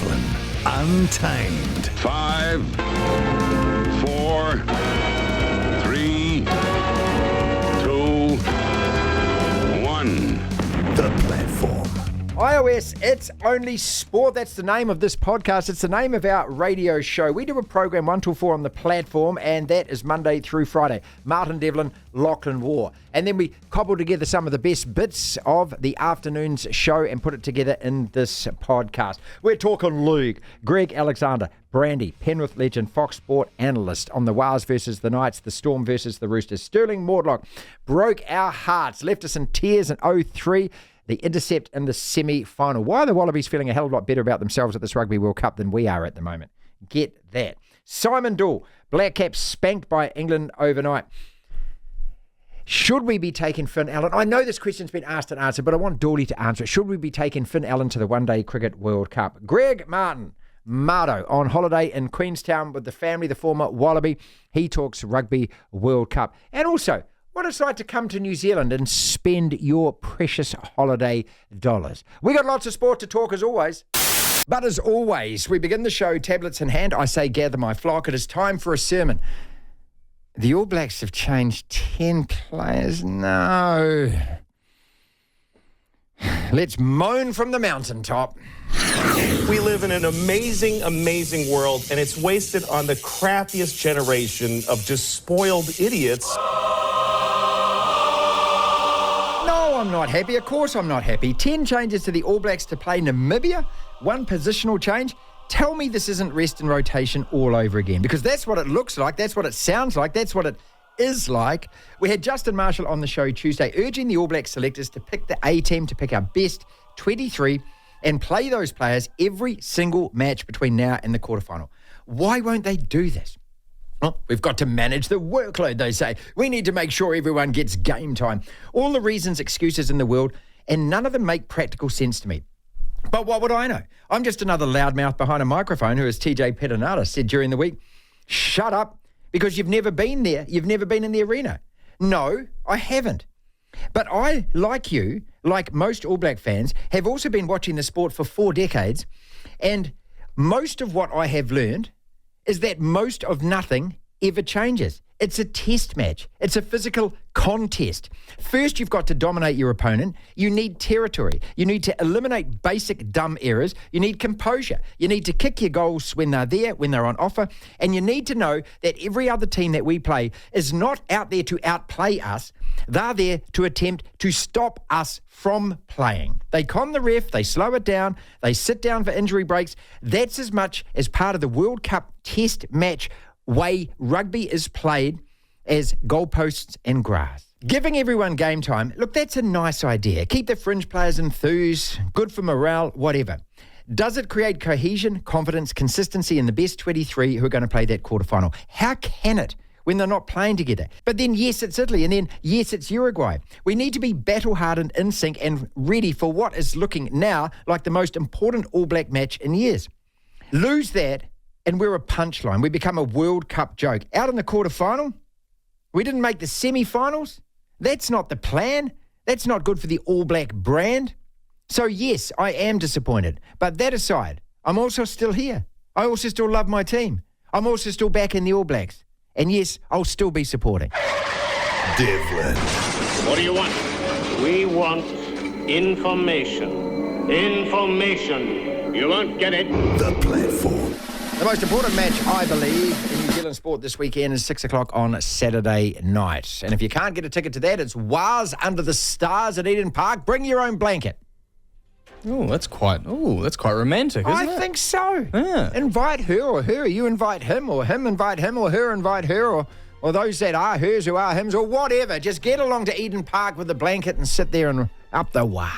Devlin, Untamed. 5, 4, 3, 2, 1. The Platform. iOS, it's only sport. That's the name of this podcast. It's the name of our radio show. We do a program 1 till 4 on the platform, and that is Monday through Friday. Martin Devlin, Lachlan War. And then we cobble together some of the best bits of the afternoon's show and put it together in this podcast. We're talking league. Greg Alexander, Brandy, Penrith legend, Fox Sport analyst on the Wales versus the Knights, the Storm versus the Roosters. Stirling Mortlock broke our hearts, left us in tears in 03. The intercept in the semi-final. Why are the Wallabies feeling a hell of a lot better about themselves at this Rugby World Cup than we are at the moment? Get that. Simon Doull, Black Cap spanked by England overnight. Should we be taking Finn Allen? I know this question's been asked and answered, but I want Dawley to answer it. Should we be taking Finn Allen to the One-Day Cricket World Cup? Greg Martin, Mardo, on holiday in Queenstown with the family, the former Wallaby. He talks Rugby World Cup. And also, what it's like to come to New Zealand and spend your precious holiday dollars. We got lots of sport to talk as always. But as always, we begin the show, tablets in hand. I say, gather my flock. It is time for a sermon. The All Blacks have changed 10 players. No. Let's moan from the mountaintop. We live in an amazing, amazing world, and it's wasted on the crappiest generation of just spoiled idiots. I'm not happy. Of course I'm not happy. 10 changes to the All Blacks to play Namibia. 1 positional change. Tell me this isn't rest and rotation all over again, because that's what it looks like. That's what it sounds like. That's what it is like. We had Justin Marshall on the show Tuesday urging the All Black selectors to pick the A team, to pick our best 23 and play those players every single match between now and the quarterfinal. Why won't they do this? Well, we've got to manage the workload, they say. We need to make sure everyone gets game time. All the reasons, excuses in the world, and none of them make practical sense to me. But what would I know? I'm just another loudmouth behind a microphone who, as TJ Petinata said during the week, shut up, because you've never been there. You've never been in the arena. No, I haven't. But I, like you, like most All Black fans, have also been watching the sport for 4 decades, and most of what I have learned is that most of nothing ever changes. It's a test match. It's a physical contest. First, you've got to dominate your opponent. You need territory. You need to eliminate basic dumb errors. You need composure. You need to kick your goals when they're there, when they're on offer. And you need to know that every other team that we play is not out there to outplay us. They're there to attempt to stop us from playing. They con the ref, they slow it down, they sit down for injury breaks. That's as much as part of the World Cup test match way rugby is played as goalposts and grass. Giving everyone game time, look, that's a nice idea. Keep the fringe players enthused, good for morale, whatever. Does it create cohesion, confidence, consistency in the best 23 who are going to play that quarterfinal? How can it when they're not playing together? But then, yes, it's Italy, and then, yes, it's Uruguay. We need to be battle-hardened, in sync, and ready for what is looking now like the most important All Black match in years. Lose that, and we're a punchline. We become a World Cup joke. Out in the quarterfinal, we didn't make the semi-finals. That's not the plan. That's not good for the All Black brand. So, yes, I am disappointed. But that aside, I'm also still here. I also still love my team. I'm also still back in the All Blacks. And, yes, I'll still be supporting. Devlin. What do you want? We want information. Information. You won't get it. The Platform. The most important match, I believe, in New Zealand sport this weekend is 6 o'clock on Saturday night. And if you can't get a ticket to that, it's Waz Under the Stars at Eden Park. Bring your own blanket. Oh, that's quite romantic, isn't it? I think so. Yeah. Invite her or her. You invite him, or him invite him, or her invite her, or those that are hers who are hims, or whatever. Just get along to Eden Park with the blanket and sit there and up the wah.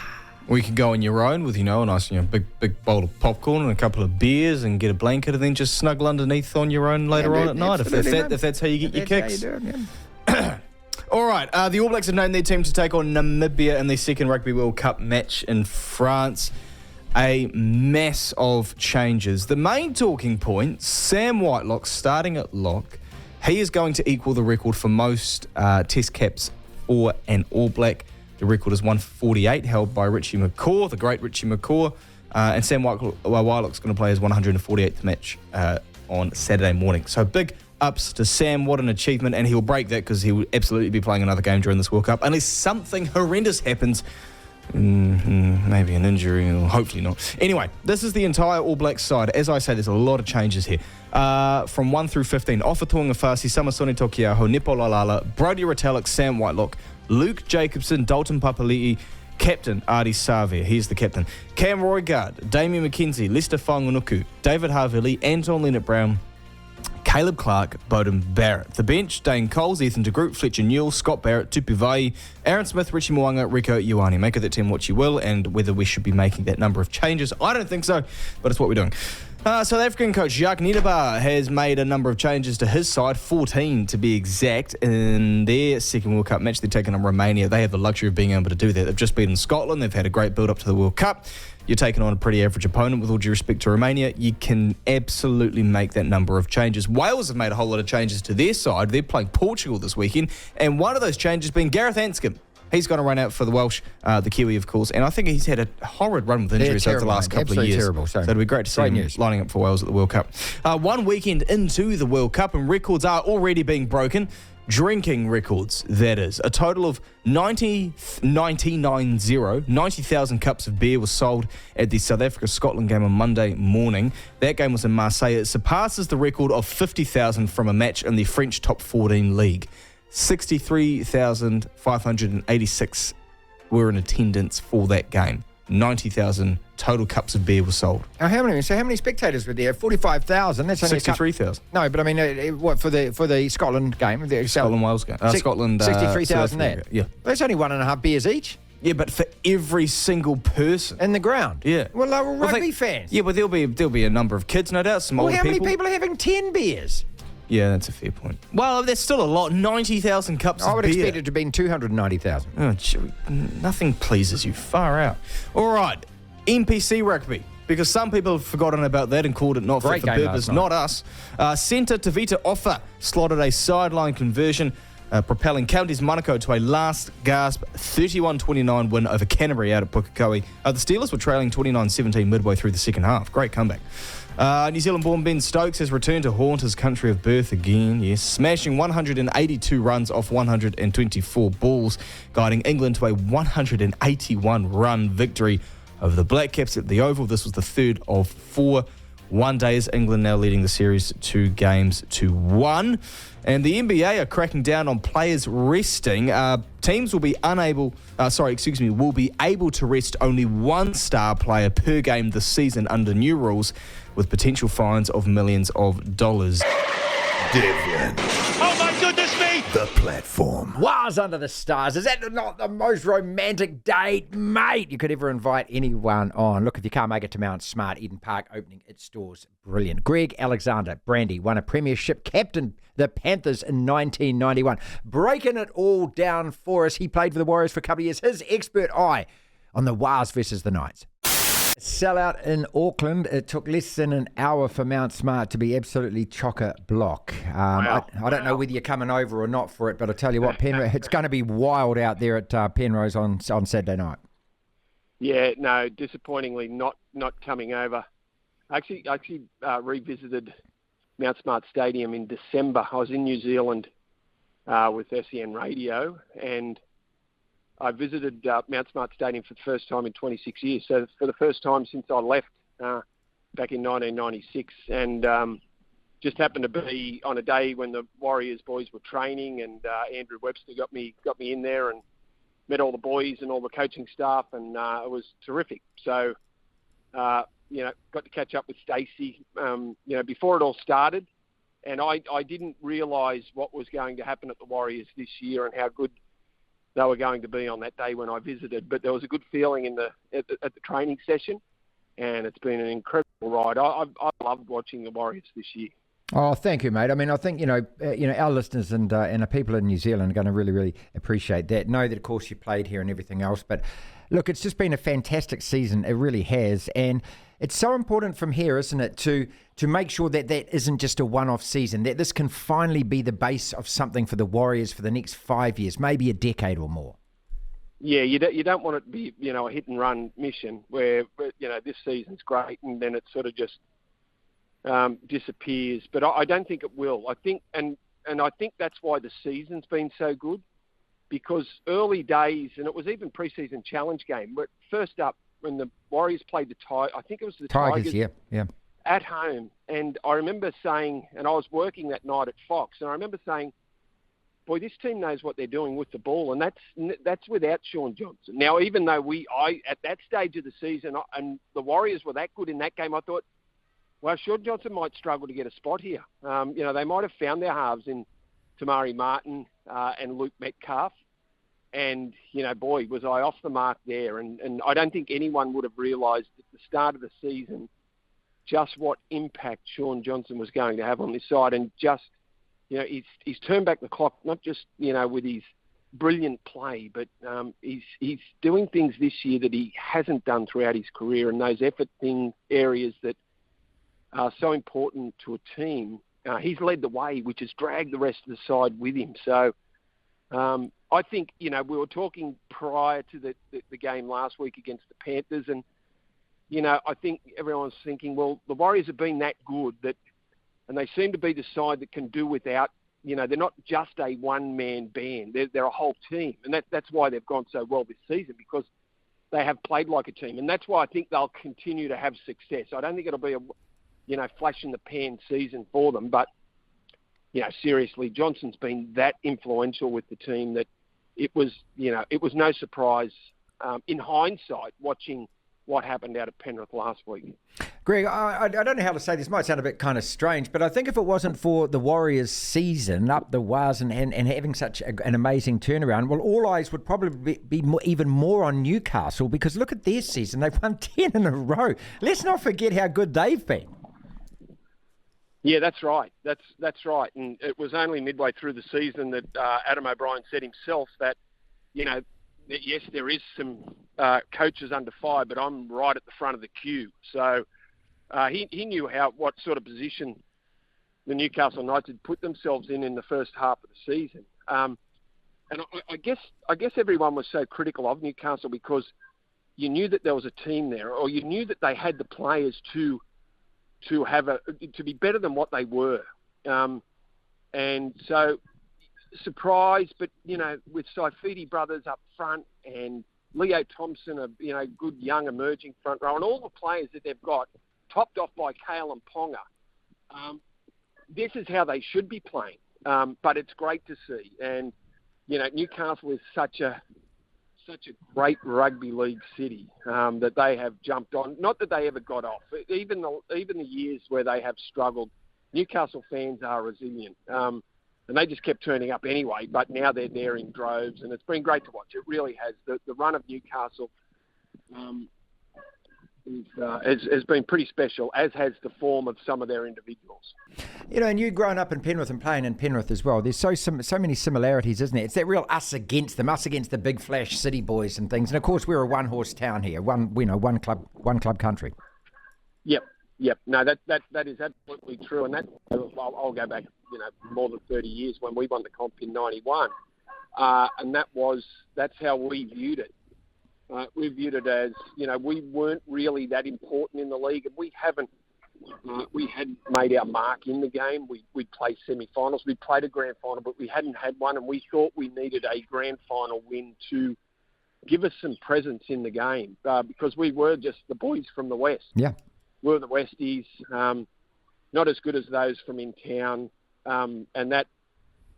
Or you could go on your own with, a nice, big bowl of popcorn and a couple of beers and get a blanket and then just snuggle underneath on your own later on at night, if that's how you get your kicks. That's how you do it, yeah. All right, the All Blacks have named their team to take on Namibia in their second Rugby World Cup match in France. A mass of changes. The main talking point, Sam Whitelock starting at lock. He is going to equal the record for most test caps for an All Black. The record is 148, held by Richie McCaw, the great Richie McCaw. And Sam Whitelock's going to play his 148th match on Saturday morning. So big ups to Sam. What an achievement. And he'll break that because he will absolutely be playing another game during this World Cup, unless something horrendous happens. Maybe an injury, or hopefully not. Anyway, this is the entire All Blacks side. As I say, there's a lot of changes here. From 1 through 15, Ofa Tuangafasi, Samasoni Tokiaho, Nipo Lalala, Brodie Retallick, Sam Whitelock, Luke Jacobson, Dalton Papali'i, Captain Ardie Savia, he's the captain, Cam Roigard, Damien McKenzie, Lester Whanganuku, David Havili, Anton Leonard-Brown, Caleb Clark, Bowden Barrett. The bench, Dane Coles, Ethan de Groot, Fletcher Newell, Scott Barrett, Tupu Vai, Aaron Smith, Richie Mo'unga, Rico Ioane. Make of that team what you will, and whether we should be making that number of changes, I don't think so, but it's what we're doing. South African coach Jacques Nienaber has made a number of changes to his side, 14 to be exact, in their second World Cup match. They're taking on Romania. They have the luxury of being able to do that. They've just beaten Scotland. They've had a great build-up to the World Cup. You're taking on a pretty average opponent, with all due respect to Romania. You can absolutely make that number of changes. Wales have made a whole lot of changes to their side. They're playing Portugal this weekend, and one of those changes being Gareth Anscombe. He's going to run out for the Welsh, the Kiwi, of course, and I think he's had a horrid run with injuries over the last couple of years. Terrible. So it'll be great to see him lining up for Wales at the World Cup. 1 weekend into the World Cup, and records are already being broken. Drinking records, that is. A total of 90,000 cups of beer was sold at the South Africa-Scotland game on Monday morning. That game was in Marseille. It surpasses the record of 50,000 from a match in the French Top 14 League. 63,586 were in attendance for that game. 90,000 total cups of beer were sold. How many spectators were there? 45,000. That's only 63,000. No, but I mean, what for the Scotland game? The Scotland-Wales game. Scotland. 63,000 there. Yeah. That's only 1.5 beers each. Yeah, but for every single person in the ground. Yeah. Well, they were rugby fans. Yeah, but there'll be a number of kids, no doubt. Some older how people. many people are having 10 beers? Yeah, that's a fair point. Well, there's still a lot. 90,000 cups of beer. I would expect it to have been 290,000. Oh, nothing pleases you. Far out. All right, NPC rugby. Because some people have forgotten about that and called it not fit for purpose. Not us. Centre Tavita Ofa slotted a sideline conversion, propelling Counties Monaco to a last-gasp 31-29 win over Canterbury out at Pukekohe. The Steelers were trailing 29-17 midway through the second half. Great comeback. New Zealand-born Ben Stokes has returned to haunt his country of birth again, yes, smashing 182 runs off 124 balls, guiding England to a 181-run victory over the Black Caps at the Oval. This was the third of 4 one-days. England now leading the series 2-1. And the NBA are cracking down on players resting. Teams will be able to rest only one star player per game this season under new rules, with potential fines of millions of dollars. Devlin. Oh my goodness me! The platform. Wow's under the stars. Is that not the most romantic date, mate, you could ever invite anyone on? Look, if you can't make it to Mount Smart, Eden Park opening its doors. Brilliant. Greg Alexander, Brandy, won a premiership, captain the Panthers in 1991. Breaking it all down for us. He played for the Warriors for a couple of years. His expert eye on the Wars versus the Knights. Sellout in Auckland. It took less than an hour for Mount Smart to be absolutely chock-a-block. I don't know whether you're coming over or not for it, but I tell you what, Penrith, it's going to be wild out there at Penrose on Saturday night. Yeah, no, disappointingly not coming over. I actually revisited Mount Smart Stadium in December. I was in New Zealand with SEN Radio, and I visited Mount Smart Stadium for the first time in 26 years. So for the first time since I left back in 1996, and just happened to be on a day when the Warriors boys were training, and Andrew Webster got me in there and met all the boys and all the coaching staff, and it was terrific. So got to catch up with Stacey before it all started, and I didn't realise what was going to happen at the Warriors this year and how good they were going to be on that day when I visited. But there was a good feeling at the training session, and it's been an incredible ride. I loved watching the Warriors this year. Oh, thank you, mate. I mean, I think our listeners and the people in New Zealand are going to really, really appreciate that. Know that, of course, you played here and everything else, but look, it's just been a fantastic season. It really has, and it's so important from here, isn't it, to make sure that isn't just a one-off season, that this can finally be the base of something for the Warriors for the next 5 years, maybe a decade or more. you don't want it to be, a hit and run mission where, this season's great and then it sort of just disappears. But I don't think it will. I think, and I think that's why the season's been so good, because early days, and it was even pre-season challenge game, but first up when the Warriors played I think it was the Tigers. Yeah. At home, and I remember saying, and I was working that night at Fox, and I remember saying, boy, this team knows what they're doing with the ball, and that's without Sean Johnson. Now, even though at that stage of the season, and the Warriors were that good in that game, I thought, well, Sean Johnson might struggle to get a spot here. They might have found their halves in Tamari Martin and Luke Metcalf, and, boy, was I off the mark there. And I don't think anyone would have realised at the start of the season just what impact Sean Johnson was going to have on this side, and just, he's turned back the clock, not just, with his brilliant play, but he's doing things this year that he hasn't done throughout his career, and those effort areas that are so important to a team. He's led the way, which has dragged the rest of the side with him. So I think, we were talking prior to the game last week against the Panthers, and I think everyone's thinking, well, the Warriors have been that good and they seem to be the side that can do without, they're not just a one-man band. They're a whole team. And that's why they've gone so well this season, because they have played like a team. And that's why I think they'll continue to have success. I don't think it'll be a flash-in-the-pan season for them. But, seriously, Johnson's been that influential with the team that it was no surprise in hindsight watching what happened out of Penrith last week. Greg, I don't know how to say this. Might sound a bit kind of strange, but I think if it wasn't for the Warriors' season up the waz and having such an amazing turnaround, well, all eyes would probably be even more on Newcastle, because look at their season. They've won 10 in a row. Let's not forget how good they've been. Yeah, that's right. That's right. And it was only midway through the season that Adam O'Brien said himself that, yes, there is some coaches under fire, but I'm right at the front of the queue. So he knew what sort of position the Newcastle Knights had put themselves in the first half of the season. And I guess everyone was so critical of Newcastle because you knew that there was a team there, or you knew that they had the players to be better than what they were. And so surprised, but, with Saifidi brothers up front and Leo Thompson, a good young emerging front row, and all the players that they've got, topped off by Kale and Ponga, this is how they should be playing. But it's great to see. And, Newcastle is such a great rugby league city that they have jumped on. Not that they ever got off. Even the years where they have struggled, Newcastle fans are resilient. And they just kept turning up anyway, but now they're there in droves, and it's been great to watch. It really has. The run of Newcastle has been pretty special, as has the form of some of their individuals. And you've grown up in Penrith and playing in Penrith as well. There's so many similarities, isn't there? It's that real us against them, us against the big flash city boys and things. And of course, we're a one-horse town here, one club country. Yep. No, that is absolutely true, and that I'll go back, more than 30 years when we won the comp in '91, and that's how we viewed it. We viewed it as, we weren't really that important in the league, and we hadn't made our mark in the game. We'd played semi-finals, we played a grand final, but we hadn't had one, and we thought we needed a grand final win to give us some presence in the game, because we were just the boys from the West. Yeah. We're the Westies, not as good as those from in town. And that,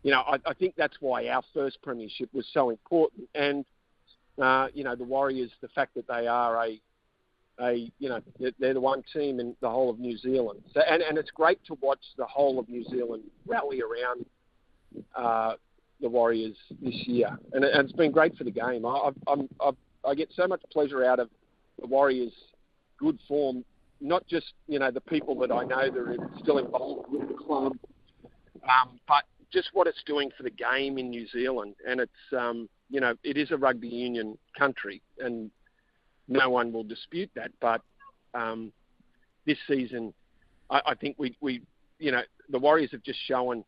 I think that's why our first premiership was so important. And, the Warriors, the fact that they are they're the one team in the whole of New Zealand. So, and it's great to watch the whole of New Zealand rally around the Warriors this year. And it's been great for the game. I get so much pleasure out of the Warriors' good form. Not just, the people that I know that are still involved with the club, but just what it's doing for the game in New Zealand. And it's, it is a rugby union country, and no one will dispute that. But this season, I think we the Warriors have just shown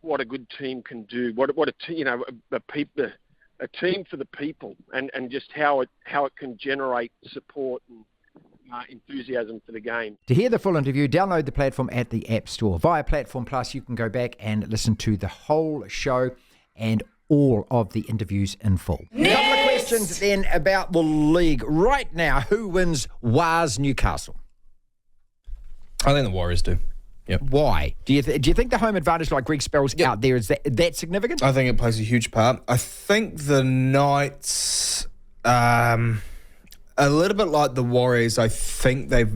what a good team can do. The a team for the people, and just how it can generate support and enthusiasm for the game. To hear the full interview, download the platform at the App Store. Via Platform Plus, you can go back and listen to the whole show and all of the interviews in full. A couple of questions then about the league. Right now, who wins WARS Newcastle? I think the Warriors do. Yep. Why? Do you think the home advantage, like Greg spells out there, is that significant? I think it plays a huge part. I think the Knights, a little bit like the Warriors, I think they've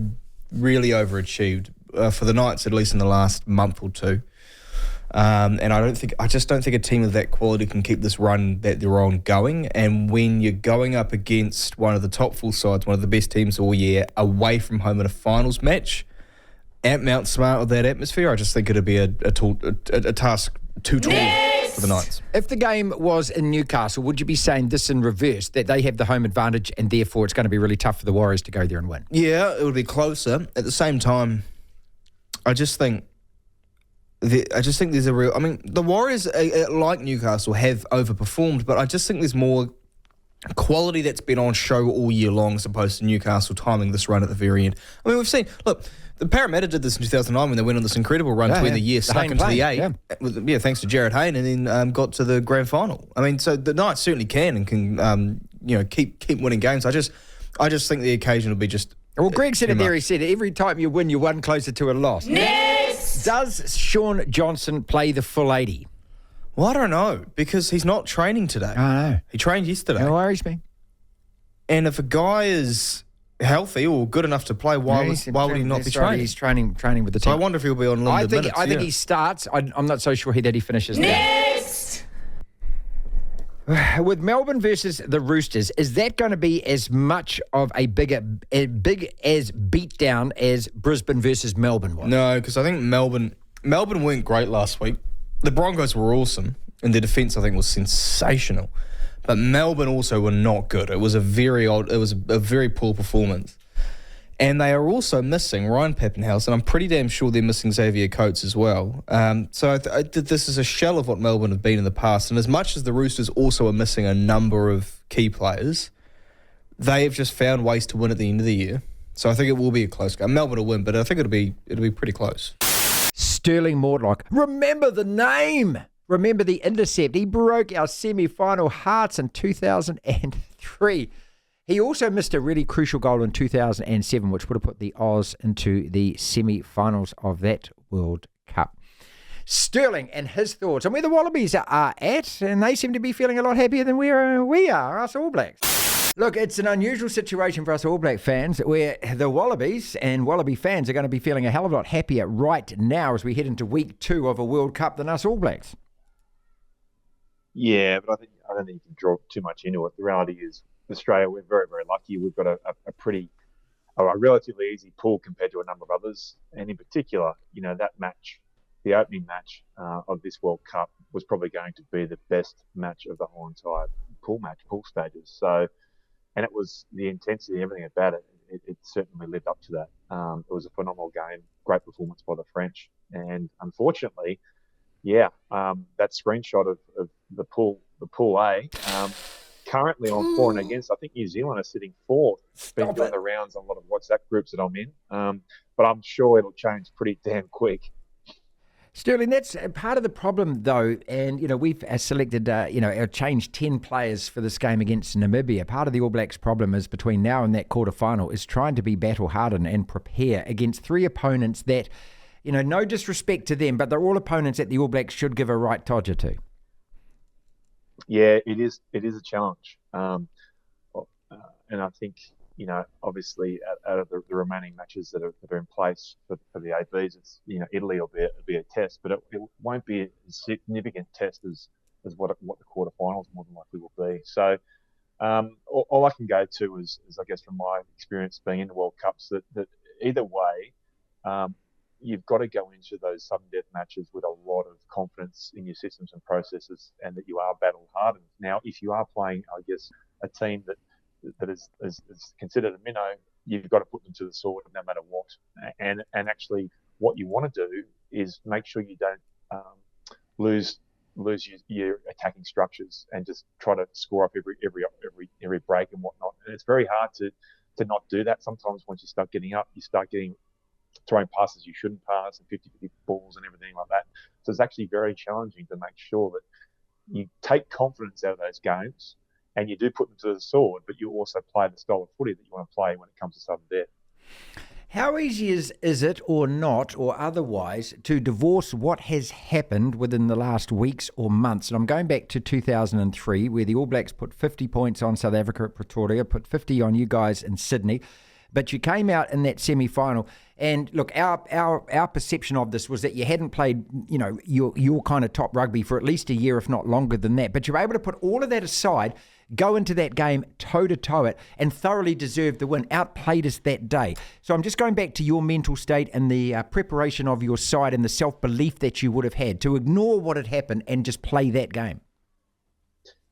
really overachieved for the Knights, at least in the last month or two. And I just don't think a team of that quality can keep this run that they're on going. And when you're going up against one of the top full sides, one of the best teams all year, away from home in a finals match, at Mount Smart with that atmosphere, I just think it'd be a task too tall for the Knights. If the game was in Newcastle, would you be saying this in reverse, that they have the home advantage and therefore it's going to be really tough for the Warriors to go there and win? Yeah, it would be closer. At the same time, I just think there's a real... I mean, the Warriors, like Newcastle, have overperformed, but I just think there's more quality that's been on show all year long as opposed to Newcastle timing this run at the very end. I mean, we've seen... Look, the Parramatta did this in 2009 when they went on this incredible run to end the year, stuck into the eight, thanks to Jared Hayne, and then got to the grand final. I mean, so the Knights certainly can and can keep winning games. I just think the occasion will be just... Well, Greg said it there. He said every time you win, you're one closer to a loss. Next! Does Sean Johnson play the full 80? Well, I don't know, because he's not training today. I know. He trained yesterday. No worries, me. And if a guy is healthy or good enough to play, why would he not be training? He's training with the team. So I wonder if he'll be on limited minutes. I think he starts. I'm not so sure that he finishes. Next! With Melbourne versus the Roosters, is that going to be as much of a big as beatdown as Brisbane versus Melbourne was? No, because I think Melbourne weren't great last week. The Broncos were awesome, and their defence, I think, was sensational. But Melbourne also were not good. It was a very poor performance. And they are also missing Ryan Pappenhouse, and I'm pretty damn sure they're missing Xavier Coates as well. So this is a shell of what Melbourne have been in the past. And as much as the Roosters also are missing a number of key players, they have just found ways to win at the end of the year. So I think it will be a close game. Melbourne will win, but I think it'll be pretty close. Stirling Mortlock. Remember the name. Remember the intercept. He broke our semi-final hearts in 2003. He also missed a really crucial goal in 2007, which would have put the Oz into the semi-finals of that World Cup. Stirling and his thoughts on where the Wallabies are at, and they seem to be feeling a lot happier than we are, us All Blacks. Look, it's an unusual situation for us All Black fans where the Wallabies and Wallaby fans are going to be feeling a hell of a lot happier right now as we head into week 2 of a World Cup than us All Blacks. Yeah, but I don't think you can draw too much into it. The reality is, Australia, we're very, very lucky. We've got a relatively easy pool compared to a number of others. And in particular, that match, the opening match of this World Cup was probably going to be the best match of the whole entire pool stages. So, and it was the intensity, everything about it. It certainly lived up to that. It was a phenomenal game, great performance by the French. And unfortunately, that screenshot of the pool A, currently on for and against. I think New Zealand are sitting 4th. Been doing the rounds on a lot of WhatsApp groups that I'm in, but I'm sure it'll change pretty damn quick. Sterling, that's part of the problem, though, and we've selected, changed 10 players for this game against Namibia. Part of the All Blacks' problem is between now and that quarter-final is trying to be battle-hardened and prepare against 3 opponents that, no disrespect to them, but they're all opponents that the All Blacks should give a right todger to. Yeah, it is a challenge, and I think obviously out of the remaining matches that are in place for the ABs, it's Italy will be a test, but it won't be a significant test as what the quarterfinals more than likely will be. So all I can go to is I guess from my experience being in the World Cups that either way. You've got to go into those sudden death matches with a lot of confidence in your systems and processes, and that you are battle hardened. Now, if you are playing, I guess, a team that is considered a minnow, you've got to put them to the sword no matter what. And actually, what you want to do is make sure you don't lose lose your attacking structures and just try to score up every break and whatnot. And it's very hard to not do that. Sometimes once you start getting up, you start throwing passes you shouldn't pass and 50-50 balls and everything like that. So it's actually very challenging to make sure that you take confidence out of those games and you do put them to the sword, but you also play the style of footy that you want to play when it comes to sudden death. How easy is it or not or otherwise to divorce what has happened within the last weeks or months? And I'm going back to 2003 where the All Blacks put 50 points on South Africa at Pretoria, put 50 on you guys in Sydney. But you came out in that semi-final, and look, our perception of this was that you hadn't played, your kind of top rugby for at least a year, if not longer than that. But you were able to put all of that aside, go into that game toe-to-toe it, and thoroughly deserved the win, outplayed us that day. So I'm just going back to your mental state and the preparation of your side and the self-belief that you would have had to ignore what had happened and just play that game.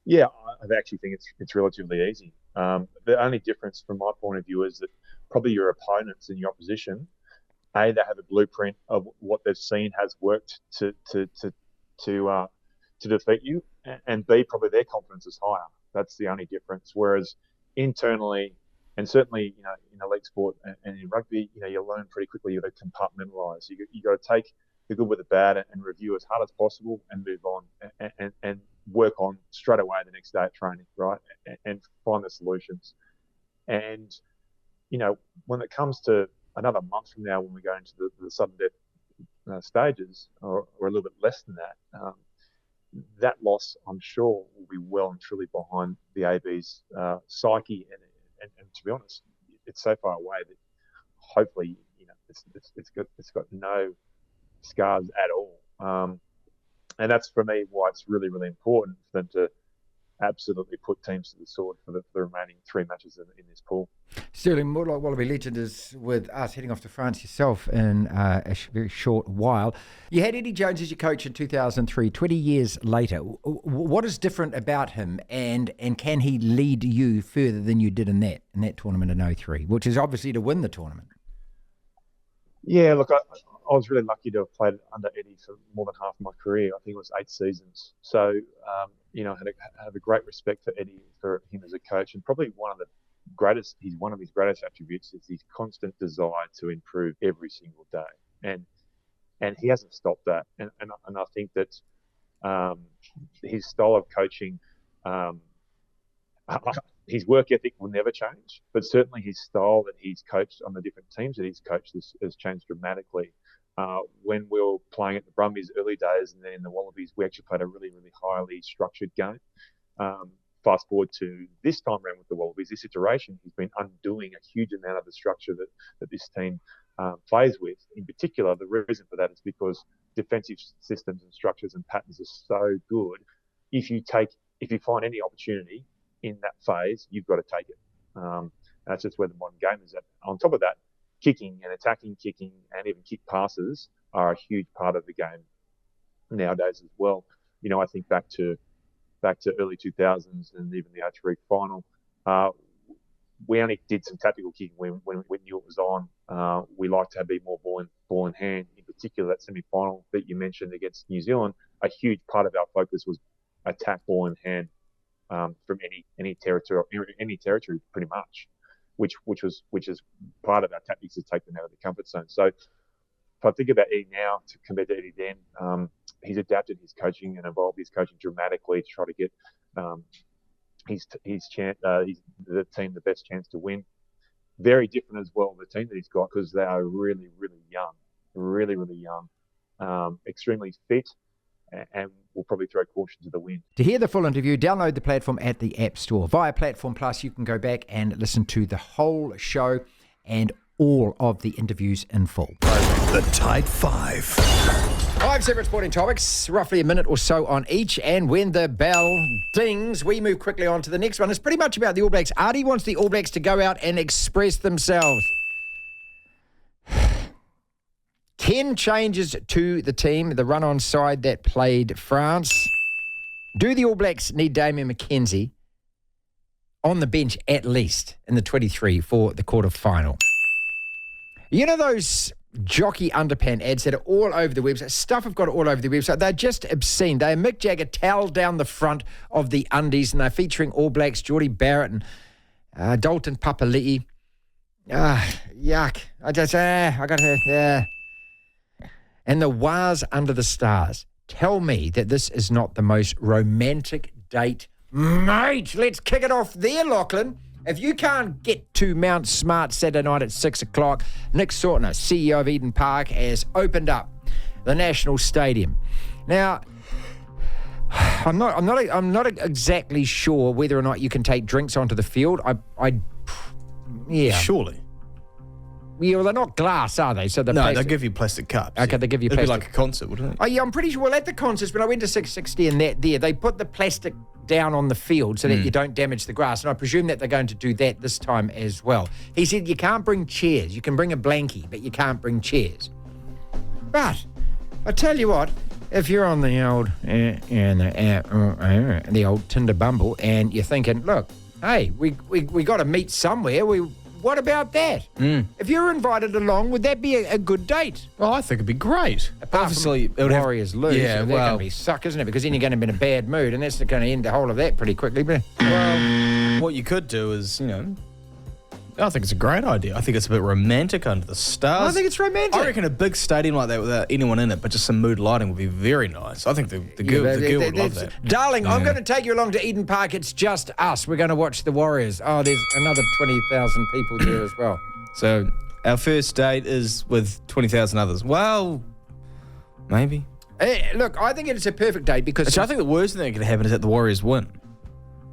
Yeah, I actually think it's relatively easy. The only difference from my point of view is that probably your opponents and your opposition, A, they have a blueprint of what they've seen has worked to defeat you, and B, probably their confidence is higher. That's the only difference. Whereas internally, and certainly in elite sport and in rugby, you learn pretty quickly. You got to compartmentalize. You got to take the good with the bad and review as hard as possible and move on and work on straight away the next day at training, right? And find the solutions. And when it comes to another month from now, when we go into the sudden death stages, or a little bit less than that, that loss, I'm sure, will be well and truly behind the AB's psyche. And to be honest, it's so far away that hopefully, it's got no scars at all. And that's, for me, why it's really, really important for them to absolutely put teams to the sword for the remaining three matches in this pool. Stirling Mortlock, Wallaby legend, is with us, heading off to France yourself in a very short while. You had Eddie Jones as your coach in 2003, 20 years later. What is different about him, and can he lead you further than you did in that tournament in 03, which is obviously to win the tournament? Yeah, look, I was really lucky to have played under Eddie for more than half of my career. I think it was 8 seasons. So, I have a great respect for Eddie, for him as a coach, and probably one of his greatest attributes is his constant desire to improve every single day. And he hasn't stopped that. And I think that his style of coaching, his work ethic will never change, but certainly his style that he's coached on the different teams that he's coached has changed dramatically. When we were playing at the Brumbies early days and then in the Wallabies, we actually played a really, really highly structured game. Fast forward to this time around with the Wallabies, this iteration, he's been undoing a huge amount of the structure that this team plays with. In particular, the reason for that is because defensive systems and structures and patterns are so good. If you find any opportunity in that phase, you've got to take it. That's just where the modern game is at. On top of that, kicking and attacking kicking and even kick passes are a huge part of the game nowadays as well. I think back to early 2000s and even the 03 final, we only did some tactical kicking when we knew it was on. We like to be more ball in hand. In particular, that semi-final that you mentioned against New Zealand, a huge part of our focus was attack ball in hand from any territory pretty much. Which is part of our tactics to take them out of the comfort zone. So if I think about Eddie now compared to Eddie then, he's adapted his coaching and evolved his coaching dramatically to try to get the team the best chance to win. Very different as well, the team that he's got, because they are really, really young, extremely fit, and will probably throw caution to the wind. To hear the full interview, download the platform at the App Store. Via Platform Plus, you can go back and listen to the whole show and all of the interviews in full. The Tide 5. 5 separate sporting topics, roughly a minute or so on each, and when the bell dings, we move quickly on to the next one. It's pretty much about the All Blacks. Artie wants the All Blacks to go out and express themselves. 10 changes to the team, the run-on side that played France. Do the All Blacks need Damian McKenzie on the bench at least in the 23 for the quarter-final? You know those jockey underpant ads that are all over the website. Stuff I've got all over the website. They're just obscene. They're Mick Jagger towel down the front of the undies, and they're featuring All Blacks, Geordie Barrett and Dalton Papali'i. Yuck. I got to, And the wires under the stars. Tell me that this is not the most romantic date. Mate, let's kick it off there, Lachlan. If you can't get to Mount Smart Saturday night at 6 o'clock, Nick Sortner, CEO of Eden Park, has opened up the National Stadium. Now, I'm not exactly sure whether or not you can take drinks onto the field. Yeah. Surely. Yeah, well, they're not glass, are they? So No, they'll give you plastic cups. Okay, they give you It'd plastic. be like a concert, wouldn't it? Oh, yeah, I'm pretty sure. Well, at the concerts, when I went to 660 and that there, they put the plastic down on the field so that you don't damage the grass. And I presume that they're going to do that this time as well. He said you can't bring chairs. You can bring a blankie, but you can't bring chairs. But I tell you what, if you're on the old the old Tinder Bumble and you're thinking, look, hey, we got to meet somewhere. What about that? If you're invited along, would that be a good date? Well, I think it'd be great. Obviously, it would Warriors lose. Yeah, They're going to be suck, isn't it? Because then you're going to be in a bad mood, and that's going to end the whole of that pretty quickly. But what you could do is, I think it's a great idea. I think it's a bit romantic under the stars. I think it's romantic. I reckon a big stadium like that without anyone in it, but just some mood lighting would be very nice. I think the girl would love that. Darling, I'm going to take you along to Eden Park. It's just us. We're going to watch the Warriors. Oh, there's another 20,000 people there as well. So our first date is with 20,000 others. Well, maybe. Hey, look, I think it's a perfect date because... Actually, I think the worst thing that could happen is that the Warriors win.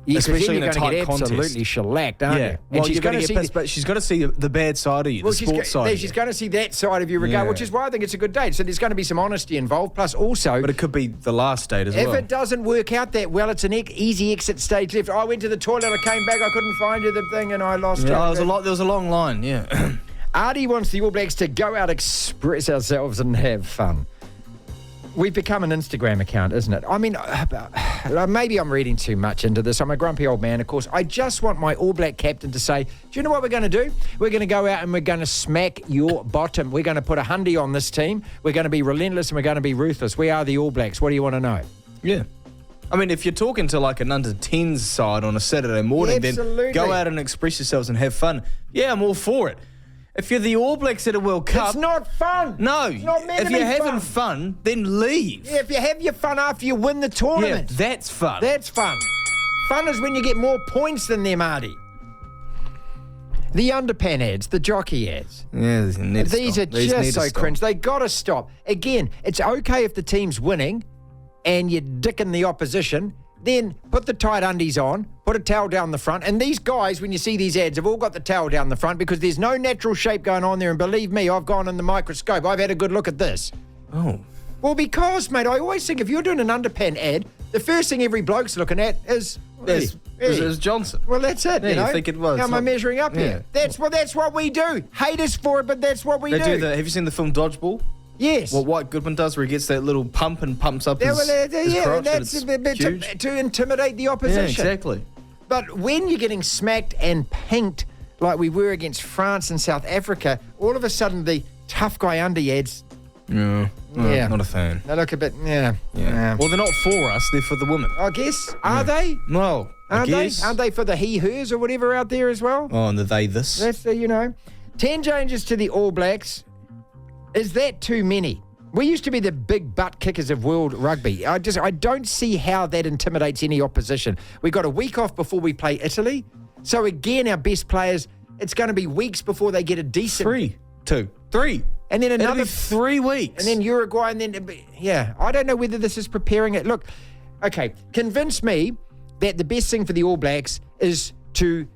Yeah, especially in a tight contest. Absolutely shellacked, aren't you? Well, she's going to see, but she's got to see the bad side of you, the sports side. She's going to see that side of you, which is why I think it's a good date. So there's going to be some honesty involved. Plus, also, but it could be the last date as well. If it doesn't work out that well, it's an easy exit stage left. I went to the toilet, I came back, I couldn't find you, the thing, and I lost. Yeah, there was a long line. Yeah. Artie wants the All Blacks to go out, express ourselves, and have fun. We've become an Instagram account, isn't it? I mean, maybe I'm reading too much into this. I'm a grumpy old man, of course. I just want my All Black captain to say, do you know what we're going to do? We're going to go out and we're going to smack your bottom. We're going to put a hundy on this team. We're going to be relentless and we're going to be ruthless. We are the All Blacks. What do you want to know? Yeah. I mean, if you're talking to like an under-10s side on a Saturday morning, then go out and express yourselves and have fun. Yeah, I'm all for it. If you're the All Blacks at a World Cup... It's not fun. No. It's not meant if to be you're having fun, then leave. Yeah, if you have your fun after you win the tournament. Yeah, that's fun. That's fun. Fun is when you get more points than them, Artie. The underpan ads, the jockey ads. Yeah, these are just so cringe. They got to stop. Again, it's okay if the team's winning and you're dicking the opposition. Then put the tight undies on, put a towel down the front. And these guys, when you see these ads, have all got the towel down the front because there's no natural shape going on there. And believe me, I've gone in the microscope. I've had a good look at this. Oh. Well, because, mate, I always think if you're doing an underpan ad, the first thing every bloke's looking at is Johnson. Well, that's it. Yeah, you think it was. How am I measuring up here? That's what we do. Hate us for it, but that's what we do. Have you seen the film Dodgeball? Yes. What White Goodman does where he gets that little pump and pumps up his crotch. That's to intimidate the opposition. Yeah, exactly. But when you're getting smacked and pinked like we were against France and South Africa, all of a sudden the tough guy under ads... Not a fan. They look a bit... Yeah. Well, they're not for us, they're for the women. I guess. Are they? No. Aren't they for the he, hers or whatever out there as well? Oh, and the they, this. That's the, 10 changes to the All Blacks. Is that too many? We used to be the big butt kickers of world rugby. I don't see how that intimidates any opposition. We got a week off before we play Italy. So again, our best players, it's going to be weeks before they get a decent... 3. And then another 3 weeks. And then Uruguay and then... I don't know whether this is preparing it. Look, okay, convince me that the best thing for the All Blacks is to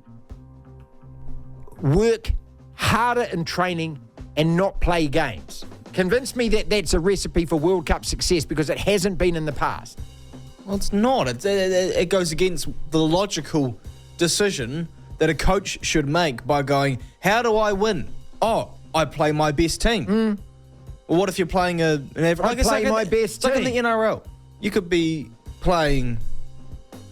work harder in training and not play games. Convince me that that's a recipe for World Cup success because it hasn't been in the past. Well, it's not. It goes against the logical decision that a coach should make by going, how do I win? Oh, I play my best team. Well, what if you're playing an average... my best team. Like in the NRL. You could be playing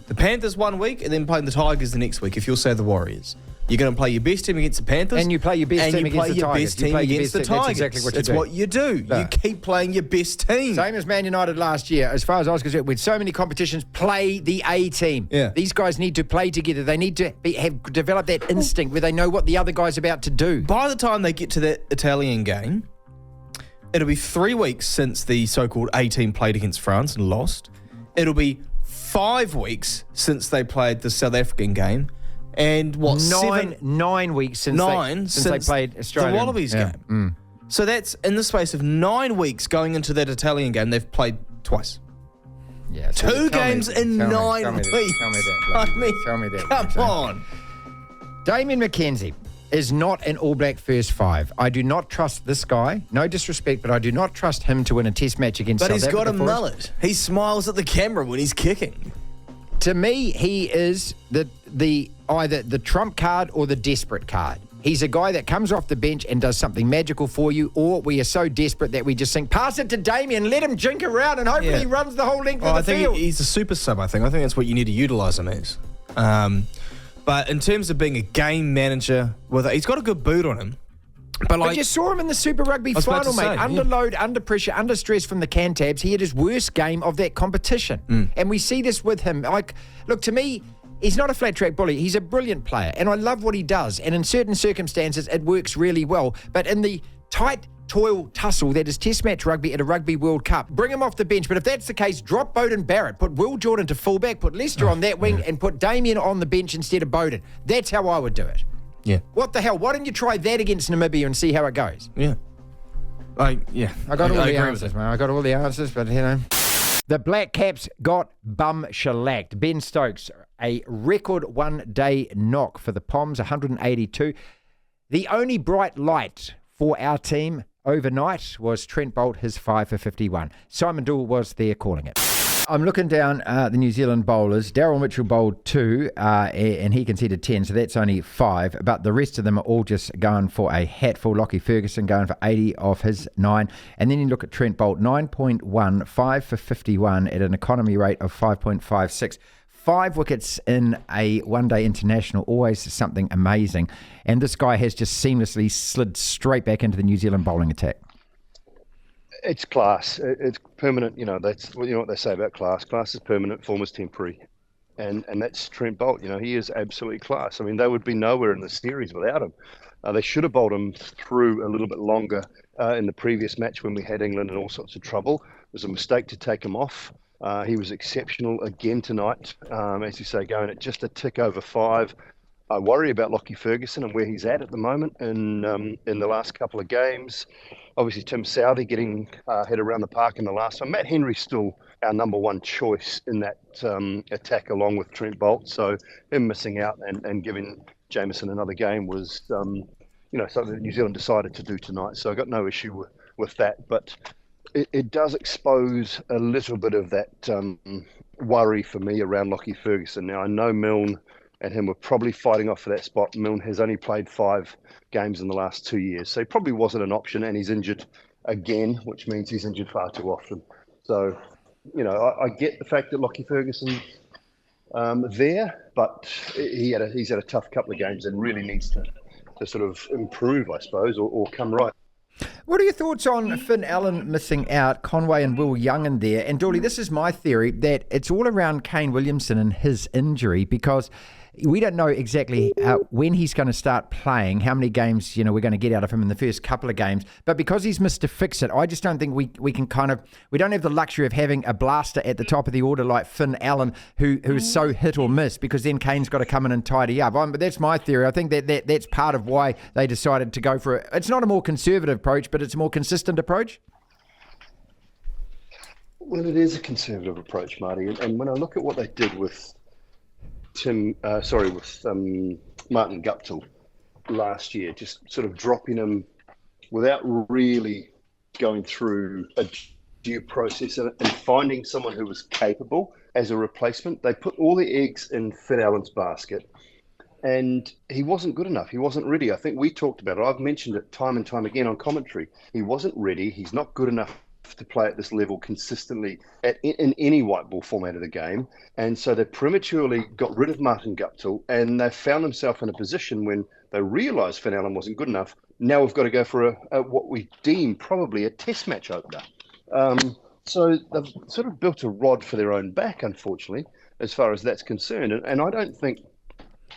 the Panthers one week and then playing the Tigers the next week if you'll say the Warriors. You're going to play your best team against the Panthers. And you play your best team against the Tigers. And you play your best team against the Tigers. That's exactly what you It's do. what you do. Yeah. You keep playing your best team. Same as Man United last year, as far as I was concerned, with so many competitions, play the A team. Yeah. These guys need to play together. They need to have developed that instinct where they know what the other guy's about to do. By the time they get to that Italian game, it'll be 3 weeks since the so-called A team played against France and lost. It'll be 5 weeks since they played the South African game. And what, 9 weeks since they played Australia. The Wallabies game. So that's in the space of 9 weeks going into that Italian game, they've played twice. Yeah, so 2 games in 9 weeks. Tell me that. Come on. Damien McKenzie is not an All Black first 5. I do not trust this guy. No disrespect, but I do not trust him to win a test match against South Africa. But he's got a mullet. He smiles at the camera when he's kicking. To me, he is the either the trump card or the desperate card. He's a guy that comes off the bench and does something magical for you, or we are so desperate that we just think, pass it to Damien, let him jink around, and hopefully he runs the whole length of the field. I think he's a super sub, I think that's what you need to utilise him as. But in terms of being a game manager, he's got a good boot on him. But you saw him in the Super Rugby final, mate. Under load, under pressure, under stress from the Cantabs. He had his worst game of that competition. And we see this with him. Look, to me, he's not a flat track bully. He's a brilliant player. And I love what he does. And in certain circumstances, it works really well. But in the tight toil tussle that is Test match rugby at a Rugby World Cup, bring him off the bench. But if that's the case, drop Bowden Barrett, put Will Jordan to fullback, put Lester on that wing, and put Damien on the bench instead of Bowden. That's how I would do it. Yeah. What the hell? Why didn't you try that against Namibia and see how it goes? Yeah. I got all the answers, man. I got all the answers, but The Black Caps got bum shellacked. Ben Stokes, a record one-day knock for the Poms, 182. The only bright light for our team overnight was Trent Boult, his 5 for 51. Simon Doull was there calling it. I'm looking down the New Zealand bowlers. Daryl Mitchell bowled 2 and he conceded 10, so that's only 5. But the rest of them are all just going for a hatful. Lockie Ferguson going for 80 of his 9. And then you look at Trent Boult, 9.1, 5 for 51 at an economy rate of 5.56. 5 wickets in a one-day international, always something amazing. And this guy has just seamlessly slid straight back into the New Zealand bowling attack. It's class. It's permanent. That's what they say about class. Class is permanent, form is temporary, and that's Trent Boult. He is absolutely class. I mean, they would be nowhere in the series without him. They should have bowled him through a little bit longer in the previous match when we had England in all sorts of trouble. It was a mistake to take him off. He was exceptional again tonight, as you say, going at just a tick over 5. I worry about Lockie Ferguson and where he's at the moment in the last couple of games. Obviously, Tim Southey getting hit around the park in the last one. Matt Henry's still our number one choice in that attack along with Trent Boult. So him missing out and giving Jameson another game was, something that New Zealand decided to do tonight. So I got no issue with that. But it does expose a little bit of that worry for me around Lockie Ferguson. Now, I know Milne and him were probably fighting off for that spot. Milne has only played 5 games in the last 2 years, so he probably wasn't an option, and he's injured again, which means he's injured far too often. So, I get the fact that Lockie Ferguson's there, but he's had a tough couple of games and really needs to sort of improve, I suppose, or come right. What are your thoughts on Finn Allen missing out, Conway and Will Young in there? And Dooley, this is my theory, that it's all around Kane Williamson and his injury, because we don't know exactly when he's going to start playing, how many games we're going to get out of him in the first couple of games. But because he's missed to fix it, I just don't think we can we don't have the luxury of having a blaster at the top of the order like Finn Allen who's so hit or miss, because then Kane's got to come in and tidy up. But that's my theory. I think that's part of why they decided to go for it. It's not a more conservative approach, but it's a more consistent approach. Well, it is a conservative approach, Marty. And when I look at what they did with Martin Guptill last year, just sort of dropping him without really going through a due process and finding someone who was capable as a replacement. They put all the eggs in Finn Allen's basket, and he wasn't good enough. He wasn't ready. I think we talked about it. I've mentioned it time and time again on commentary. He wasn't ready. He's not good enough to play at this level consistently in any white ball format of the game. And so they prematurely got rid of Martin Guptill, and they found themselves in a position when they realised Finn Allen wasn't good enough. Now we've got to go for what we deem probably a test match opener. So they've sort of built a rod for their own back, unfortunately, as far as that's concerned. And I don't think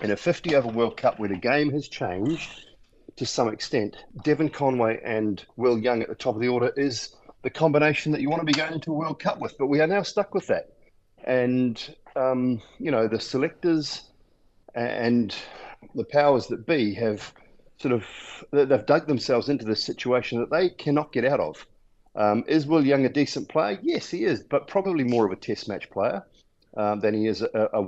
in a 50-over World Cup where the game has changed to some extent, Devon Conway and Will Young at the top of the order is the combination that you want to be going into a World Cup with. But we are now stuck with that. And, the selectors and the powers that be have they've dug themselves into this situation that they cannot get out of. Is Will Young a decent player? Yes, he is, but probably more of a test match player than he is a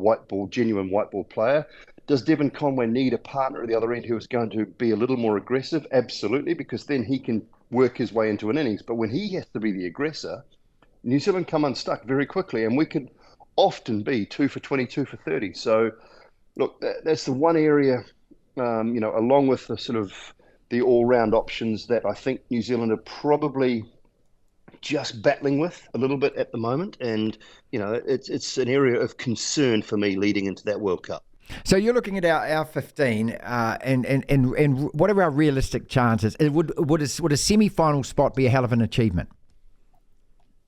genuine white ball player. Does Devon Conway need a partner at the other end who is going to be a little more aggressive? Absolutely, because then he can work his way into an innings. But when he has to be the aggressor, New Zealand come unstuck very quickly, and we can often be 2 for 20, 2 for 30. So, look, that's the one area, along with the all-round options that I think New Zealand are probably just battling with a little bit at the moment. And, it's an area of concern for me leading into that World Cup. So you're looking at our 15, and what are our realistic chances? Would a semi-final spot be a hell of an achievement?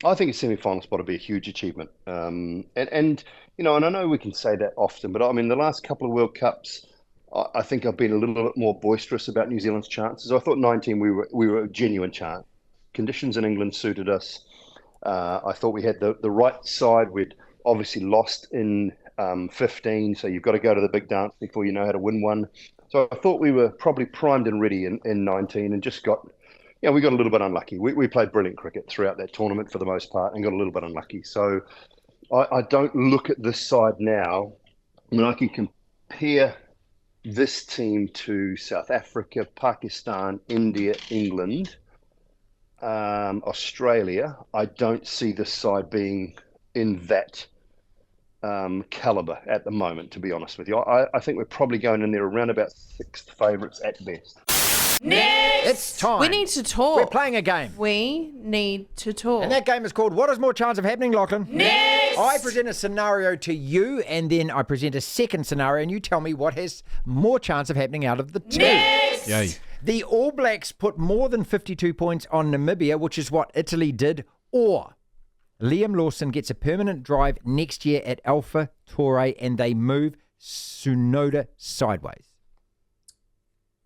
I think a semi-final spot would be a huge achievement. And I know we can say that often, but I mean, the last couple of World Cups, I think I've been a little bit more boisterous about New Zealand's chances. I thought 19 we were a genuine chance. Conditions in England suited us. I thought we had the right side. We'd obviously lost in 15, so you've got to go to the big dance before you know how to win one. So I thought we were probably primed and ready in 19, and just got, we got a little bit unlucky. We played brilliant cricket throughout that tournament for the most part and got a little bit unlucky. So I don't look at this side now. I mean, I can compare this team to South Africa, Pakistan, India, England, Australia. I don't see this side being in that calibre at the moment, to be honest with you. I think we're probably going in there around about sixth favourites at best. Next! It's time. We need to talk. We're playing a game. We need to talk. And that game is called What is More Chance of Happening, Lachlan? Next! I present a scenario to you, and then I present a second scenario, and you tell me what has more chance of happening out of the two. Next! Yay. The All Blacks put more than 52 points on Namibia, which is what Italy did, or Liam Lawson gets a permanent drive next year at Alpha Tauri and they move Sunoda sideways.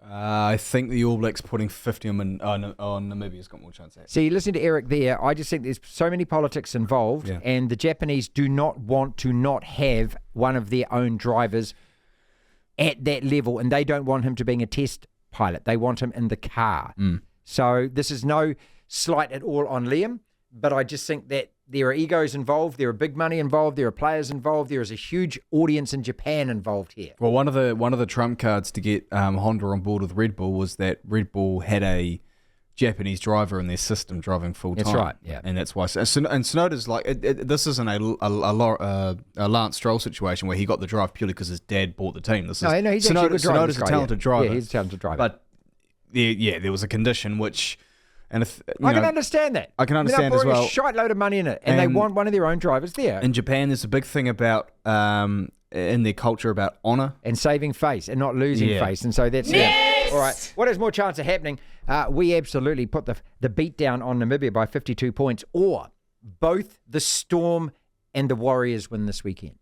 I think the All Blacks putting 50 on Namibia's got more chance. See, listen to Eric there. I just think there's so many politics involved, and the Japanese do not want to not have one of their own drivers at that level, and they don't want him to being a test pilot. They want him in the car. So this is no slight at all on Liam, but I just think that there are egos involved, there are big money involved, there are players involved, there is a huge audience in Japan involved here. Well, one of the trump cards to get Honda on board with Red Bull was that Red Bull had a Japanese driver in their system driving full time. That's right, yeah. And that's why. And Tsunoda's like, this isn't a Lance Stroll situation where he got the drive purely because his dad bought the team. This is he's actually a good driver. Tsunoda's a talented driver. Yeah, he's a talented driver. But there was a condition which. And I can understand that. I can understand as well. A shite load of money in it, and they want one of their own drivers there. In Japan, there's a big thing about in their culture about honour and saving face and not losing face, and so that's Next! all right. What has more chance of happening? We absolutely put the beat down on Namibia by 52 points, or both the Storm and the Warriors win this weekend.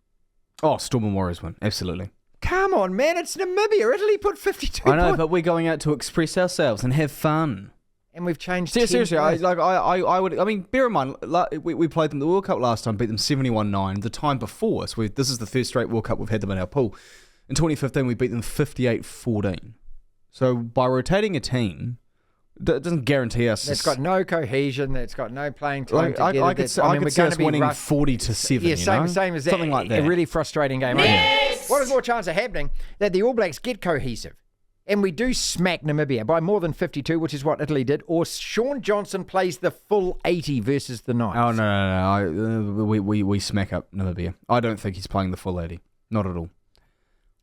Oh, Storm and Warriors win, absolutely. Come on, man! It's Namibia. Italy put 52 I know, points. but we're going out to express ourselves and have fun. And we've changed. Seriously, I would. I mean, bear in mind, we played them the World Cup last time, beat them 71-9. The time before, so this is the first straight World Cup we've had them in our pool. In 2015, we beat them 58-14. So by rotating a team, that doesn't guarantee us. It's got no cohesion. It's got no playing time together. I could see us winning 40-7. Yeah, same as that. Something like that. A really frustrating game. What is more chance of happening? That the All Blacks get cohesive. And we do smack Namibia by more than 52, which is what Italy did, or Sean Johnson plays the full 80 versus the Knights. Oh, no. We smack up Namibia. I don't think he's playing the full 80. Not at all.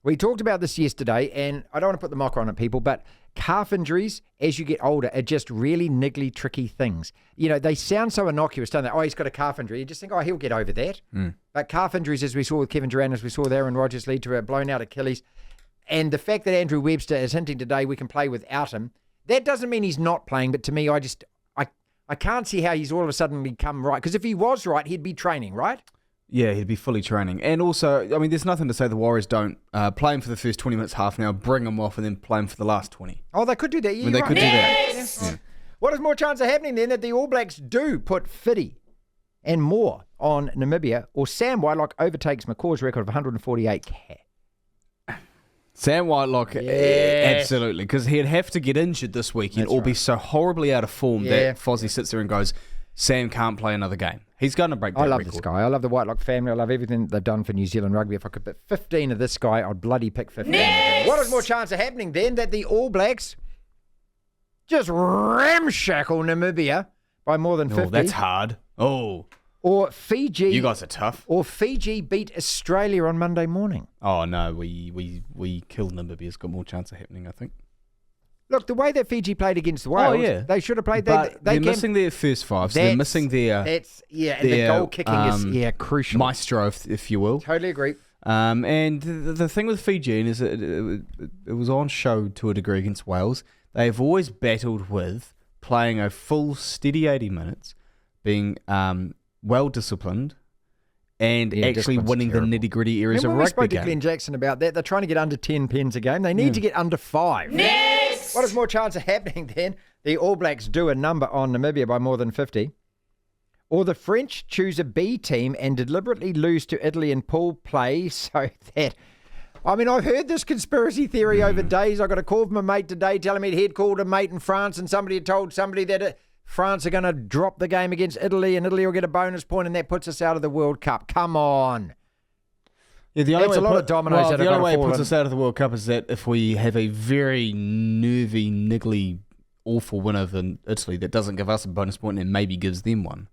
We talked about this yesterday, and I don't want to put the mocker on it, people, but calf injuries as you get older are just really niggly, tricky things. You know, they sound so innocuous, don't they? Oh, he's got a calf injury. You just think, oh, he'll get over that. But calf injuries, as we saw with Kevin Durant, as we saw with Aaron Rodgers, lead to a blown out Achilles. And the fact that Andrew Webster is hinting today we can play without him, that doesn't mean he's not playing. But to me, I can't see how he's all of a sudden become right. Because if he was right, he'd be training, right? Yeah, he'd be fully training. And also, I mean, there's nothing to say the Warriors don't play him for the first 20 minutes, half an hour, bring him off, and then play him for the last 20. Oh, they could do that. Yeah, They could do that. Yes. Yeah. What is more chance of happening then that the All Blacks do put 50 and more on Namibia, or Sam Whitelock overtakes McCaw's record of 148? Sam Whitelock, absolutely, because he'd have to get injured this weekend or be so horribly out of form that Fozzie sits there and goes, Sam can't play another game. He's going to break that record. I love this guy. I love the Whitelock family. I love everything they've done for New Zealand rugby. If I could pick 15 of this guy, I'd bloody pick 15. What is more chance of happening then that the All Blacks just ramshackle Namibia by more than 50? Oh, that's hard. Oh. Or Fiji. You guys are tough. Or Fiji beat Australia on Monday morning. Oh, no, we killed Namibia. It's got more chance of happening, I think. Look, the way that Fiji played against Wales, they should have played that. They're missing their first five, so they're missing their... and the goal kicking is crucial. Maestro, if you will. Totally agree. And the thing with Fiji is it was on show to a degree against Wales. They've always battled with playing a full, steady 80 minutes, being well-disciplined, and actually winning the nitty-gritty areas of rugby. We spoke to Glenn Jackson about that. They're trying to get under 10 pens a game. They need to get under 5. What is more chance of happening then? The All Blacks do a number on Namibia by more than 50. Or the French choose a B team and deliberately lose to Italy in pool play so that... I mean, I've heard this conspiracy theory over days. I got a call from a mate today telling me he'd called a mate in France and somebody had told somebody that France are going to drop the game against Italy and Italy will get a bonus point and that puts us out of the World Cup. Come on. Yeah, the only way a lot of dominoes that the only way it fall puts us out of the World Cup is that if we have a very nervy, niggly, awful winner than Italy that doesn't give us a bonus point and maybe gives them one.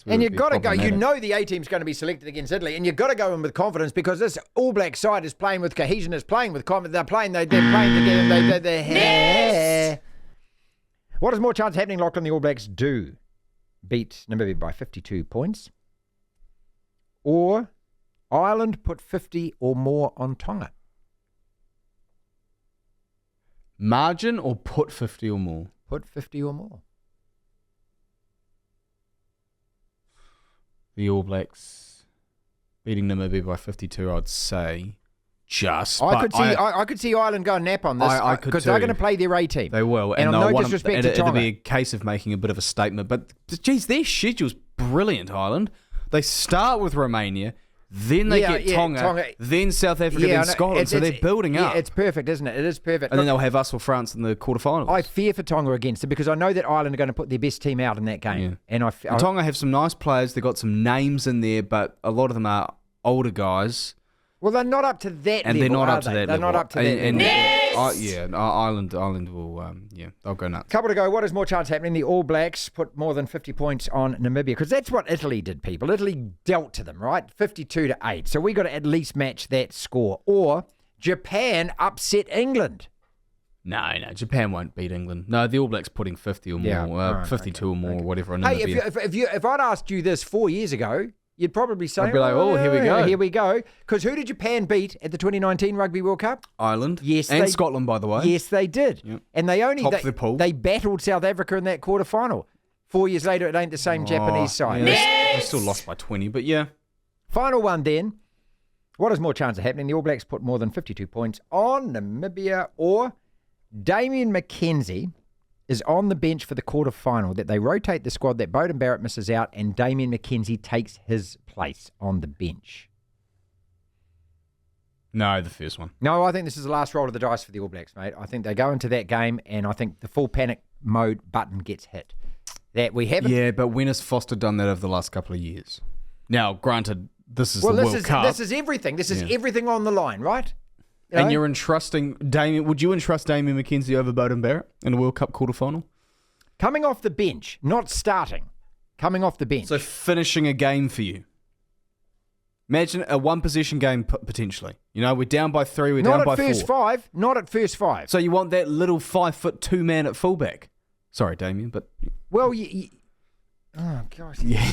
And you've got to go. You know the A team's going to be selected against Italy, and you've got to go in with confidence because this All Black side is playing with cohesion, is playing with confidence. They're playing together. They're What is more chance of happening, Lachlan? The All Blacks do beat Namibia by 52 points, or Ireland put 50 or more on Tonga. Margin or put 50 or more? Put 50 or more. The All Blacks beating Namibia by 52, I'd say. I could see Ireland go nap on this because they're going to play their A team. They will, and no disrespect to Tonga. It'll be a case of making a bit of a statement. But geez, their schedule's brilliant. Ireland. They start with Romania, then they get Tonga, then South Africa, then Scotland. So they're building up. Yeah, it's perfect, isn't it? It is perfect. And then they'll have us or France in the quarterfinals. I fear for Tonga against it because I know that Ireland are going to put their best team out in that game. Yeah. And Tonga have some nice players. They've got some names in there, but a lot of them are older guys. Well, they're not up to that and level, they're not are up to they? that They're level. not up to that level. Ireland will, they'll go nuts. Couple to go. What is more chance happening? The All Blacks put more than 50 points on Namibia because that's what Italy did, people. Italy dealt to them, right? 52-8. So we got to at least match that score. Or Japan upset England. No, Japan won't beat England. No, the All Blacks putting 50 or more, 52 or more, or whatever on Namibia. Hey, if I'd asked you this 4 years ago, you'd probably say, I'd be like, here we go. Here we go. Because who did Japan beat at the 2019 Rugby World Cup? Ireland. Yes, and Scotland, by the way. Yes, they did. Yep. And they only Top of the pool. They battled South Africa in that quarterfinal. 4 years later, it ain't the same Japanese side. Yeah, they still lost by 20, but yeah. Final one then. What is more chance of happening? The All Blacks put more than 52 points on Namibia, or Damien McKenzie is on the bench for the quarterfinal, that they rotate the squad, that Beauden Barrett misses out, and Damien McKenzie takes his place on the bench. No, the first one. No, I think this is the last roll of the dice for the All Blacks, mate. I think they go into that game, and I think the full panic mode button gets hit. That we haven't. Yeah, but when has Foster done that over the last couple of years? Now, granted, this is the World Cup. This is everything. This is everything on the line, right? And you're entrusting Damien. Would you entrust Damien McKenzie over Beauden Barrett in a World Cup quarterfinal? Coming off the bench, not starting. Coming off the bench. So finishing a game for you. Imagine a one-possession game potentially. You know, we're down by 3, we're Not down at by first 4. five. Not at first 5. So you want that little 5'2" man at fullback? Sorry, Damien, but Well, oh gosh. Yeah.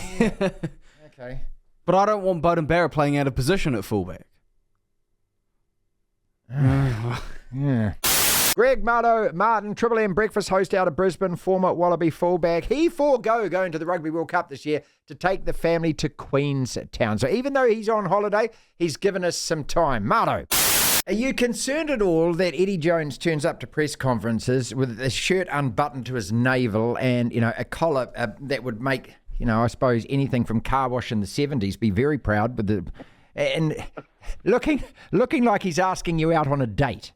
Okay. but I don't want Bowden Barrett playing out of position at fullback. Yeah. Greg Martin, Triple M breakfast host out of Brisbane, former Wallaby fullback. He forego going to the Rugby World Cup this year to take the family to Queenstown. So even though he's on holiday, he's given us some time. Marto, are you concerned at all that Eddie Jones turns up to press conferences with a shirt unbuttoned to his navel and, a collar that would make, I suppose anything from car wash in the 70s be very proud with and looking like he's asking you out on a date?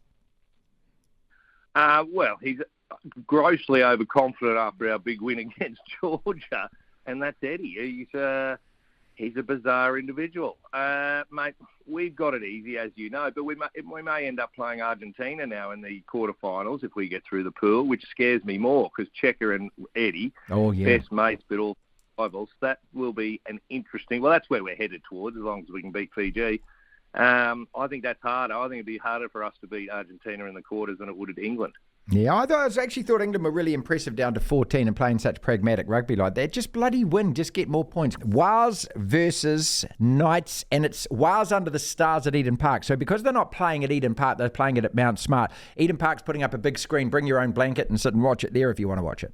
Well, he's grossly overconfident after our big win against Georgia, and that's Eddie. He's a bizarre individual. Mate, we've got it easy, as you know, but we may end up playing Argentina now in the quarterfinals if we get through the pool, which scares me more because Checker and Eddie, best mates, but all rivals. That will be an interesting... Well, that's where we're headed towards, as long as we can beat Fiji. I think that's harder. I think it'd be harder for us to beat Argentina in the quarters than it would at England. Yeah, I actually thought England were really impressive down to 14 and playing such pragmatic rugby like that. Just bloody win, just get more points. Wales versus Knights, and it's Wales under the stars at Eden Park. So because they're not playing at Eden Park, they're playing it at Mount Smart. Eden Park's putting up a big screen. Bring your own blanket and sit and watch it there if you want to watch it.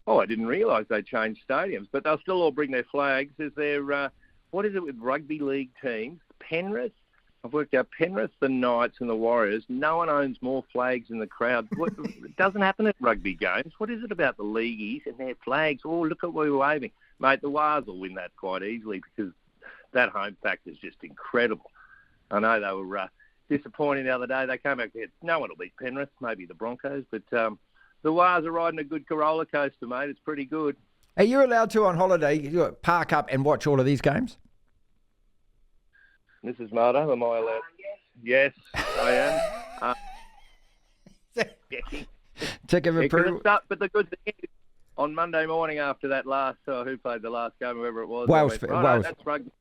Oh, I didn't realise they changed stadiums, but they'll still all bring their flags. Is there... what is it with rugby league teams? Penrith? I've worked out Penrith, the Knights and the Warriors. No one owns more flags in the crowd. It doesn't happen at rugby games. What is it about the leagueies and their flags? Oh, look at what we're waving. Mate, the Wars will win that quite easily because that home factor is just incredible. I know they were disappointing the other day. They came back and said, no one will beat Penrith, maybe the Broncos, but the Wars are riding a good roller coaster, mate. It's pretty good. Are you allowed to, on holiday, park up and watch all of these games? Mrs. Marto, am I allowed? Yes, I am. Tick of approval. But the good thing is, on Monday morning after that last, who played the last game, whoever it was, Wales. That's rugby.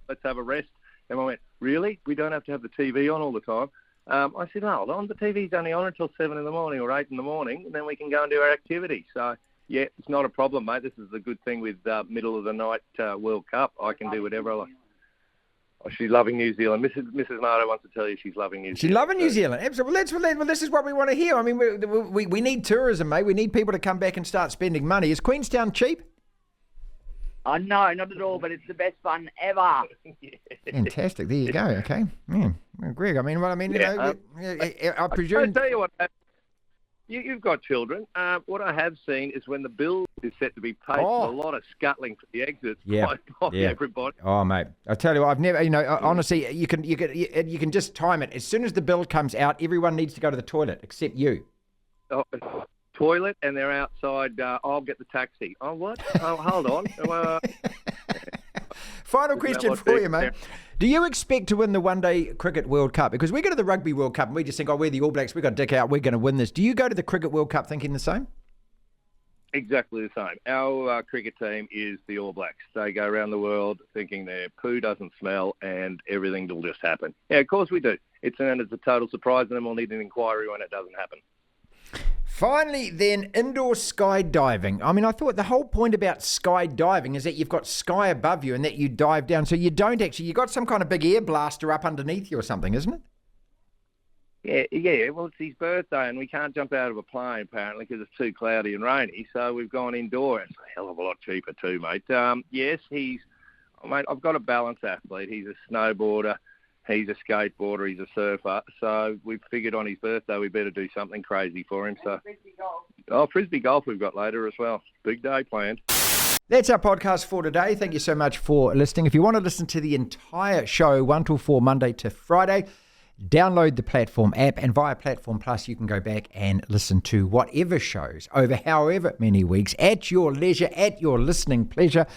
Let's have a rest. And I went, really? We don't have to have the TV on all the time? I said, no, hold on, the TV's only on until 7 in the morning or 8 in the morning, and then we can go and do our activity. So, yeah, it's not a problem, mate. This is the good thing with middle of the night World Cup. I can do whatever I like. Oh, she's loving New Zealand. Mrs. Marto wants to tell you she's loving New Zealand. She's loving New Zealand. Absolutely. Well, this is what we want to hear. I mean, we need tourism, mate. We need people to come back and start spending money. Is Queenstown cheap? No, not at all, but it's the best fun ever. Fantastic. There you go. Okay. Yeah. Well, Greg, I mean, I presume... I'll tell you what, you've got children. What I have seen is when the bill is set to be paid, a lot of scuttling for the exits by everybody. Oh, mate, I tell you what, I've never, honestly, you can just time it. As soon as the bill comes out, everyone needs to go to the toilet except you. Oh, toilet, and they're outside. I'll get the taxi. Oh, what? Oh, hold on. Final question for you, mate. Do you expect to win the one-day Cricket World Cup? Because we go to the Rugby World Cup and we just think, we're the All Blacks, we've got dick out, we're going to win this. Do you go to the Cricket World Cup thinking the same? Exactly the same. Our cricket team is the All Blacks. They go around the world thinking their poo doesn't smell and everything will just happen. Yeah, of course we do. It's a total surprise, and then we'll need an inquiry when it doesn't happen. Finally, then, indoor skydiving. I mean, I thought the whole point about skydiving is that you've got sky above you and that you dive down. So you don't actually, you've got some kind of big air blaster up underneath you or something, isn't it? Yeah. Well, it's his birthday and we can't jump out of a plane, apparently, because it's too cloudy and rainy. So we've gone indoor. It's a hell of a lot cheaper too, mate. Yes, I've got a balance athlete. He's a snowboarder. He's a skateboarder, he's a surfer, so we've figured on his birthday we better do something crazy for him. So, Frisbee golf we've got later as well. Big day planned. That's our podcast for today. Thank you so much for listening. If you want to listen to the entire show, 1 till 4, Monday to Friday, download the Platform app, and via Platform Plus you can go back and listen to whatever shows over however many weeks at your leisure, at your listening pleasure.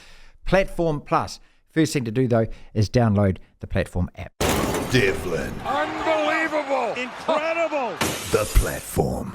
Platform Plus. First thing to do, though, is download the Platform app. Devlin. Unbelievable. Incredible. The Platform.